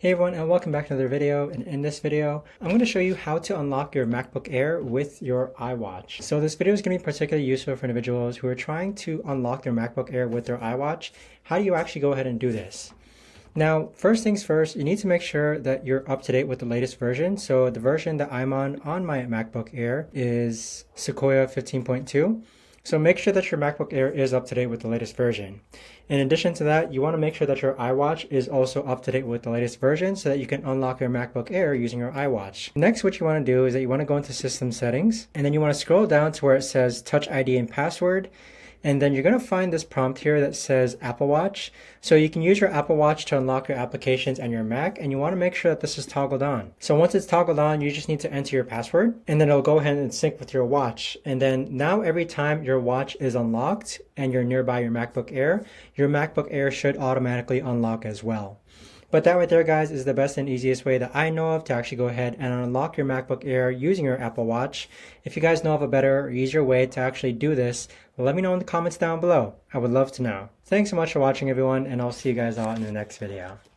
Hey everyone, and welcome back to another video. And in this video, I'm going to show you how to unlock your MacBook Air with your iWatch. So this video is going to be particularly useful for individuals who are trying to unlock their MacBook Air with their iWatch. How do you actually go ahead and do this? Now, first things first, you need to make sure that you're up to date with the latest version. So the version that I'm on my MacBook Air is Sequoia 15.2. So make sure that your MacBook Air is up to date with the latest version. In addition to that, you want to make sure that your iWatch is also up to date with the latest version so that you can unlock your MacBook Air using your iWatch. Next, what you want to do is that you want to go into System Settings, and then you want to scroll down to where it says Touch ID and Password. And then you're going to find this prompt here that says Apple Watch. So you can use your Apple Watch to unlock your applications and your Mac, and you want to make sure that this is toggled on. So once it's toggled on, you just need to enter your password, and then it'll go ahead and sync with your watch. And then now every time your watch is unlocked and you're nearby your MacBook Air, your MacBook Air should automatically unlock as well. But that right there, guys, is the best and easiest way that I know of to actually go ahead and unlock your MacBook Air using your Apple Watch. If you guys know of a better or easier way to actually do this, let me know in the comments down below. I would love to know. Thanks so much for watching, everyone, and I'll see you guys all in the next video.